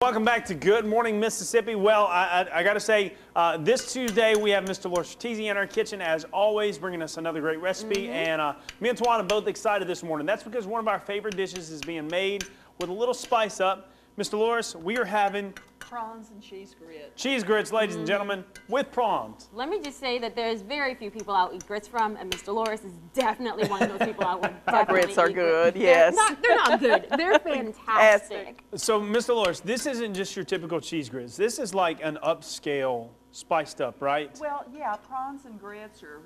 welcome back to Good Morning Mississippi. Well, I got to say, this Tuesday we have Mr. Delores Fratesi in our kitchen, as always, bringing us another great recipe. And me and Tawana are both excited this morning. That's because one of our favorite dishes is being made with a little spice up. Mr. Delores, we are having prawns and cheese grits. Cheese grits, ladies and gentlemen, with prawns. Let me just say that there's very few people I'll eat grits from, and Mr. Delores is definitely one of those people I will definitely grits are eat good, with. yes. They're not good. They're fantastic. So, Mr. Delores, this isn't just your typical cheese grits. This is like an upscale, spiced up, right? Well, yeah, prawns and grits, or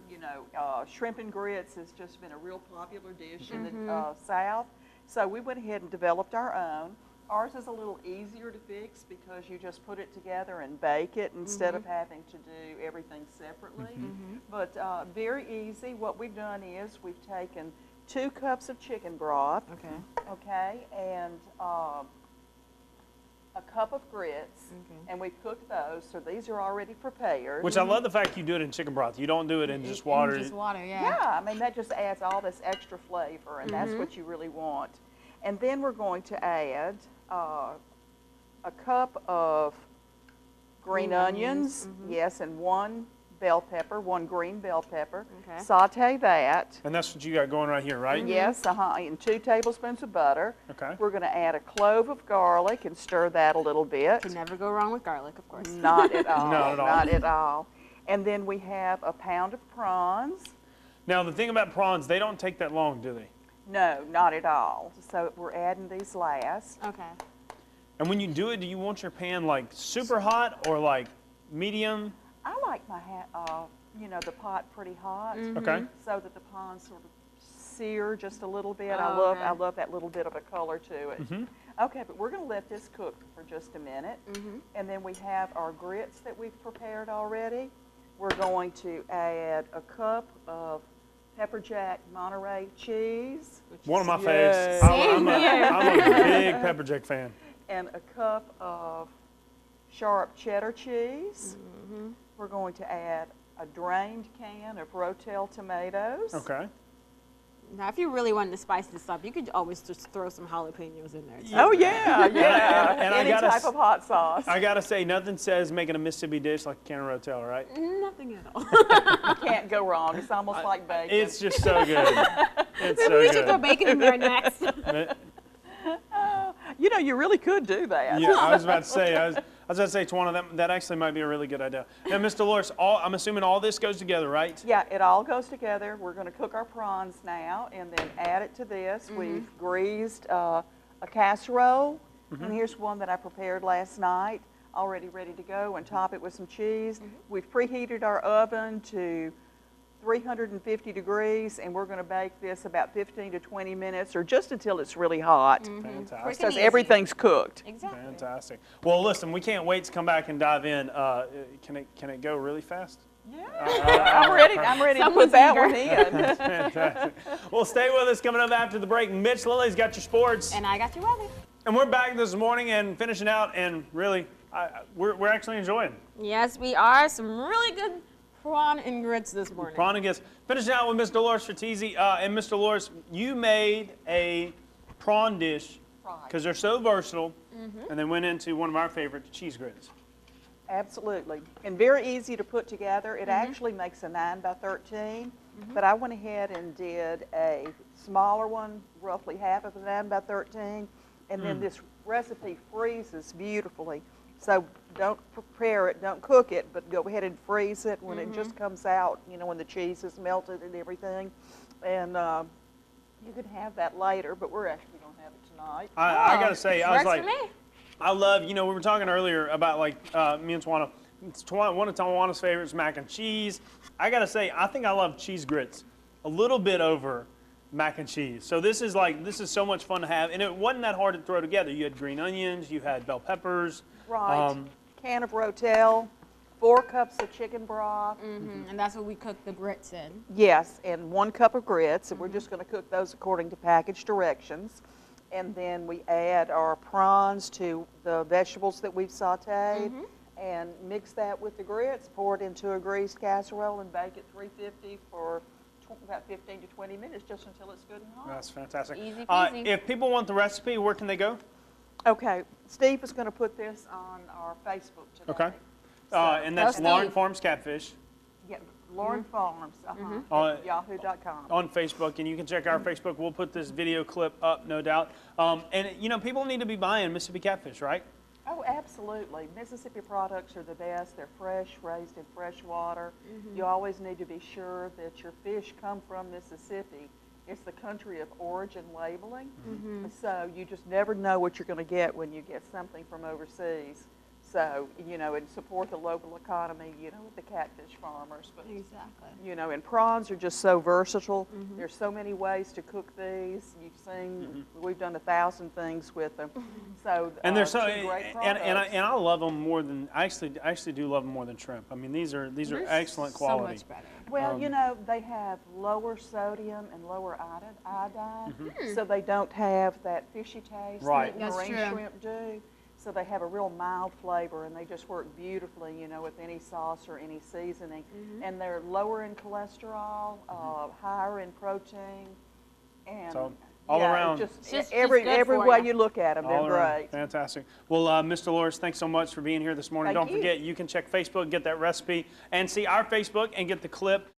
shrimp and grits has just been a real popular dish in the South. So we went ahead and developed our own. Ours is a little easier to fix because you just put it together and bake it instead of having to do everything separately. But very easy. What we've done is we've taken 2 cups of chicken broth, and a cup of grits, and we've cooked those, so these are already prepared. Which I love the fact you do it in chicken broth. You don't do it in just water. Just water, yeah. Yeah, I mean, that just adds all this extra flavor, and that's what you really want. And then we're going to add a cup of green onions, yes, and 1 bell pepper, 1 green bell pepper. Saute that. And that's what you got going right here, right? Yes, and 2 tablespoons of butter. Okay. We're going to add a clove of garlic and stir that a little bit. Can never go wrong with garlic, of course. Not at all. Not at all. Not at all. And then we have a pound of prawns. Now, the thing about prawns, they don't take that long, do they? No, not at all. So we're adding these last. Okay. And when you do it, do you want your pan like super hot or like medium? I like my the pot pretty hot, Okay. so that the prawns sort of sear just a little bit. Oh, I love that little bit of a color to it. Okay, but we're going to let this cook for just a minute, and then we have our grits that we've prepared already. We're going to add a cup of pepper jack Monterey cheese. One of my Yes. faves. I'm a big pepper jack fan. And a cup of sharp cheddar cheese. We're going to add a drained can of Rotel tomatoes. Okay. Now, if you really wanted to spice this up, you could always just throw some jalapenos in there, too. Oh, yeah, yeah. And Any type of hot sauce. I gotta say, nothing says making a Mississippi dish like a can of Rotel, right? Nothing at all. You can't go wrong. It's almost like bacon. It's just so good. It's so We should throw good. bacon in there next. You really could do that. Yeah, I was about to say, Tawana, that actually might be a really good idea. Now, Mr. Delores, I'm assuming all this goes together, right? Yeah, it all goes together. We're going to cook our prawns now and then add it to this. We've greased a casserole, and here's one that I prepared last night, already ready to go, and top it with some cheese. We've preheated our oven to 350 degrees, and we're going to bake this about 15 to 20 minutes, or just until it's really hot. Fantastic. Because everything's cooked. Exactly. Fantastic. Well, listen, we can't wait to come back and dive in. Can it go really fast? Yeah, I'm ready to put that one in. Fantastic. Well, stay with us. Coming up after the break, Mitch Lilly's got your sports. And I got your weather. And we're back this morning and finishing out, and really, we're actually enjoying. Yes, we are. Some really good prawn and grits this morning. Prawn and grits. Finishing out with Mr. Delores Fratesi. And Mr. Delores, you made a prawn dish because they're so versatile, and they went into one of our favorite cheese grits. Absolutely. And very easy to put together. It actually makes a 9 by 13, but I went ahead and did a smaller one, roughly half of a 9 by 13, and then this recipe freezes beautifully. So don't prepare it, don't cook it, but go ahead and freeze it when it just comes out, when the cheese is melted and everything. And you can have that later, but we're actually going to have it tonight. I got to say, I was like, for me. I love, we were talking earlier about me and Tawana. One of Tawana's favorites, mac and cheese. I got to say, I think I love cheese grits a little bit over mac and cheese. So this is so much fun to have. And it wasn't that hard to throw together. You had green onions, you had bell peppers. Right. Can of Rotel, 4 cups of chicken broth. And that's what we cook the grits in. Yes, and 1 cup of grits. And we're just going to cook those according to package directions. And then we add our prawns to the vegetables that we've sauteed and mix that with the grits, pour it into a greased casserole, and bake at 350 for about 15 to 20 minutes, just until it's good and hot. That's fantastic. Easy peasy. If people want the recipe, where can they go? Okay, Steve is going to put this on our Facebook today. Okay. So, And that's Steve. Lauren Farms Catfish yeah, Lauren Farms, On- yahoo.com. on Facebook, and you can check our Facebook. We'll put this video clip up, no doubt. And you know, people need to be buying Mississippi catfish, right? Oh, absolutely. Mississippi products are the best. They're fresh, raised in fresh water. You always need to be sure that your fish come from Mississippi. It's the country of origin labeling. So you just never know what you're going to get when you get something from overseas. So, you know, and support the local economy, you know, with the catfish farmers. But, Exactly. you know, and prawns are just so versatile. There's so many ways to cook these. You've seen, we've done 1,000 things with them. So, And they're so, two great and products. I love them more than I actually do love them more than shrimp. I mean, these are excellent quality. So much better. Well, you know, they have lower sodium and lower iodine, so they don't have that fishy taste Right. that That's marine true. shrimp do. So they have a real mild flavor, and they just work beautifully, you know, with any sauce or any seasoning. And they're lower in cholesterol, higher in protein, and So, all yeah, around. Just every good for way ya. you look at them, All they're around. great. Fantastic. Well, Mr. Delores, thanks so much for being here this morning. Thank Don't you. forget, you can check Facebook, get that recipe, and see our Facebook and get the clip.